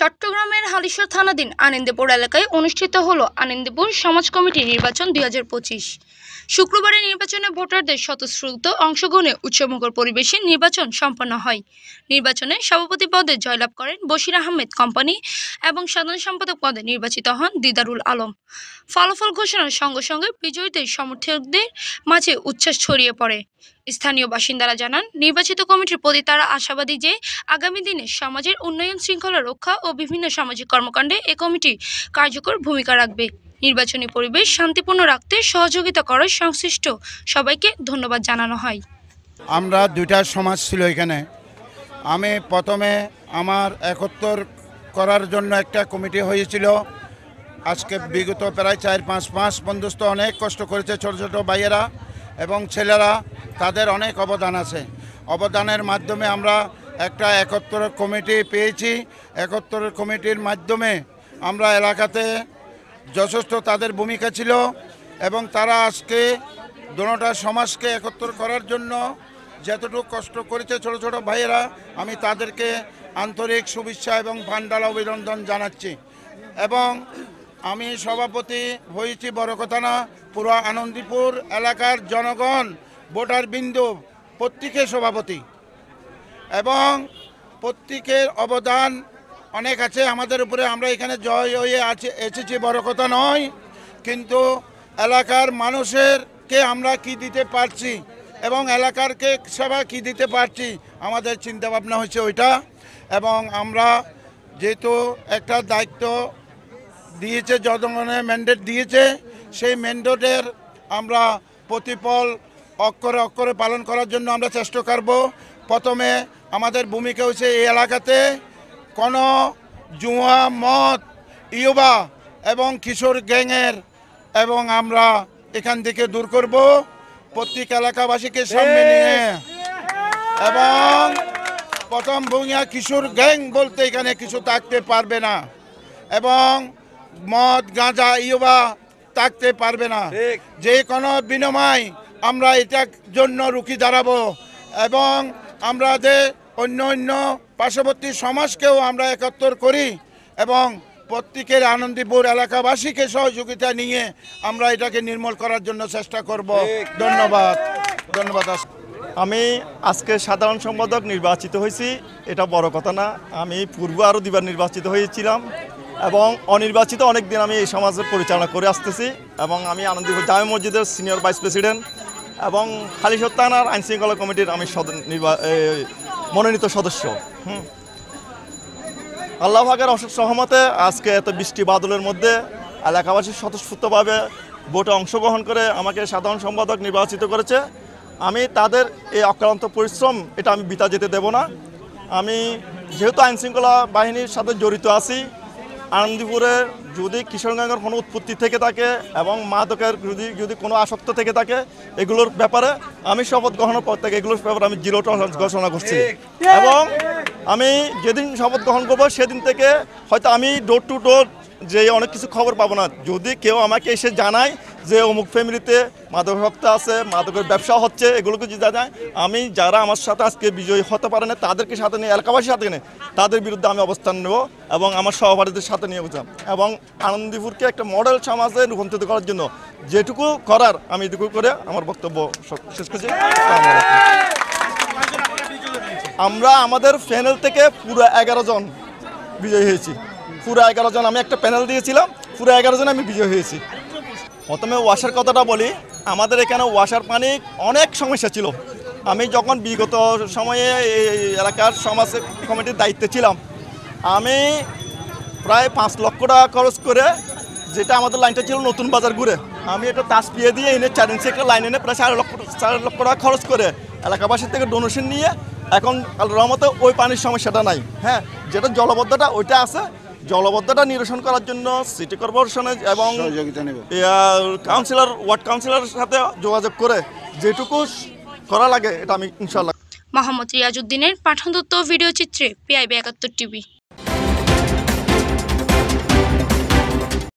চট্টগ্রামের হালিশহর থানাধীন আনন্দপুর এলাকায় অনুষ্ঠিত হলো আনন্দপুর সমাজ কমিটি নির্বাচন 2025। শুক্রবারের নির্বাচনে ভোটারদের স্বতঃস্ফূর্ত অংশগ্রহণে উৎসবমুখর পরিবেশে নির্বাচন সম্পন্ন হয়। নির্বাচনে সভাপতি পদে জয়লাভ করেন বশির আহমেদ কোম্পানি এবং সাধারণ সম্পাদক পদে নির্বাচিত হন দিদারুল আলম। ফলাফল ঘোষণার সঙ্গে সঙ্গে বিজয়ীদের সমর্থকদের মাঝে উচ্ছ্বাস ছড়িয়ে পড়ে। স্থানীয় বাসিন্দারা জানান, নির্বাচিত কমিটির প্রতি তারা আশাবাদী যে আগামী দিনে সমাজের উন্নয়ন, শৃঙ্খলা রক্ষা ও বিভিন্ন সামাজিক কর্মকাণ্ডে এ কমিটি কার্যকর ভূমিকা রাখবে। নির্বাচনী পরিবেশ শান্তিপূর্ণ রাখতে সহযোগিতা করার সংশ্লিষ্ট সবাইকে ধন্যবাদ জানানো হয়। আমরা দুইটা সমাজ ছিল এখানে। আমি প্রথমে আমার 71 করার জন্য একটা কমিটি হয়েছিল। আজকে বিগত প্রায় 4-5 মাস বন্ধুস্থ অনেক কষ্ট করেছে ছোট ছোট ভাইয়েরা এবং ছেলেরা, তাদের অনেক অবদান আছে। অবদানের মাধ্যমে আমরা একটা 71 কমিটি পেয়েছি। 71 কমিটির মাধ্যমে আমরা এলাকাতে যথেষ্ট তাদের ভূমিকা ছিল এবং তারা আজকে দোনোটা সমাজকে একত্র করার জন্য যতটুকু কষ্ট করেছে ছোট ছোট ভাইয়েরা, আমি তাদেরকে আন্তরিক শুভেচ্ছা এবং ভান্ডার অভিনন্দন জানাচ্ছি। এবং আমি সভাপতি হয়েছি, বড় কথা না, পুরো আনন্দপুর এলাকার জনগণ ভোটার বিন্দু প্রত্যেকের সভাপতি এবং প্রত্যেকের অবদান অনেক আছে আমাদের উপরে। আমরা এখানে জয় হয়ে এসেছি, বড় কথা নয়, কিন্তু এলাকার মানুষেরকে আমরা কি দিতে পারছি এবং এলাকারকে সেবা কি দিতে পারছি, আমাদের চিন্তাভাবনা হচ্ছে ওইটা। এবং আমরা যেহেতু একটা দায়িত্ব দিয়েছে, জনগণের ম্যান্ডেট দিয়েছে, সেই ম্যান্ডেটের আমরা প্রতিফল অক্ষরে অক্ষরে পালন করার জন্য আমরা চেষ্টা করব। প্রথমে আমাদের ভূমিকা হচ্ছে এই এলাকাতে কোনো জুয়া, মদ, ইউবা এবং কিশোর গ্যাংয়ের এবং আমরা এখান থেকে দূর করব প্রত্যেক এলাকাবাসীকে সামনে নিয়ে। এবং প্রথম ভূমিকা, কিশোর গ্যাং বলতে এখানে কিছু থাকতে পারবে না এবং মদ, গাঁজা, ইউবা থাকতে পারবে না। যে কোনো বিনিময় আমরা এটার জন্য রুখে দাঁড়াবো এবং আমাদের অন্য অন্য পার্শ্ববর্তী সমাজকেও আমরা একত্র করি এবং প্রত্যেকের আনন্দপুর এলাকাবাসীকে সহযোগিতা নিয়ে আমরা এটাকে নির্মূল করার জন্য চেষ্টা করব। ধন্যবাদ। আমি আজকে সাধারণ সম্পাদক নির্বাচিত হয়েছি, এটা বড় কথা না। আমি পূর্বে আরও 2বার নির্বাচিত হয়েছিলাম এবং অনির্বাচিত অনেক দিন আমি এই সমাজের পরিচালনা করে আসতেছি এবং আমি আনন্দপুর জামে মসজিদের সিনিয়র ভাইস প্রেসিডেন্ট এবং হালিশহর থানার আইনশৃঙ্খলা কমিটির আমি মনোনীত সদস্য। আল্লাহ পাকের অশেষ সহমতে আজকে এত বৃষ্টি বাদলের মধ্যে এলাকাবাসী স্বতঃস্ফূর্তভাবে ভোটে অংশগ্রহণ করে আমাকে সাধারণ সম্পাদক নির্বাচিত করেছে। আমি তাদের এই অক্লান্ত পরিশ্রম এটা আমি বৃথা যেতে দেব না। আমি যেহেতু আইনশৃঙ্খলা বাহিনীর সাথে জড়িত আছি, আনন্দপুরে যদি কিশোরগঞ্জের কোনো উৎপত্তি থেকে থাকে এবং মাদকের যদি কোনো আসক্ত থেকে থাকে, এগুলোর ব্যাপারে আমি শপথ গ্রহণের পর থেকে এগুলোর ব্যাপারে আমি 0 টলারেন্স ঘোষণা করছি। এবং আমি যেদিন শপথ গ্রহণ করবো সেদিন থেকে হয়তো আমি ডোর টু ডোর যে অনেক কিছু খবর পাবো না। যদি কেউ আমাকে এসে জানায় যে অমুক ফ্যামিলিতে মাদকাসক্ত আছে, মাদকের ব্যবসা হচ্ছে, এগুলোকে যদি জানায়, আমি যারা আমার সাথে আজকে বিজয়ী হতে পারে না তাদেরকে সাথে নিয়ে, এলাকাবাসীর সাথে নিয়ে তাদের বিরুদ্ধে আমি অবস্থান নেব এবং আমার সহপাঠীদের সাথে নিয়ে বুঝলাম এবং আনন্দপুরকে একটা মডেল সমাজে রূপান্তরিত করার জন্য যেটুকু করার আমি এটুকু করে আমার বক্তব্য শেষ করছি। আমরা আমাদের প্যানেল থেকে পুরো 11 জন বিজয়ী হয়েছি। পুরো 11 জন, আমি একটা প্যানেল দিয়েছিলাম, পুরো 11 জন আমি বিজয়ী হয়েছি। প্রথমে ওয়াসার কথাটা বলি। আমাদের এখানে ওয়াসার পানি অনেক সমস্যা ছিল। আমি যখন বিগত সময়ে এই এলাকার সমাজ কমিটির দায়িত্বে ছিলাম, আমি প্রায় 5 লক্ষ টাকা খরচ করে, যেটা আমাদের লাইনটা ছিল নতুন বাজার ঘুরে, আমি এটা তাসপিয়ে দিয়ে এনে 4 ইঞ্চি একটা লাইন এনে প্রায় 4 লক্ষ টাকা খরচ করে এলাকাবাসীর থেকে ডোনেশন নিয়ে এখন রহমতে ওই পানির সমস্যাটা নাই। হ্যাঁ, যেটা জলবদ্ধতা ওইটা আছে, জলবদ্ধতা নিরসন করার জন্য সিটি কর্পোরেশনের এবং কাউন্সিলর, ওয়ার্ড কাউন্সিলরের সাথে যোগাযোগ করে যেটুকু করা লাগে এটা আমি ইনশাল্লাহ। মোহাম্মদ রিয়াজউদ্দিনের পাঠান তথ্য ভিডিও চিত্রে PIB 71 টিভি।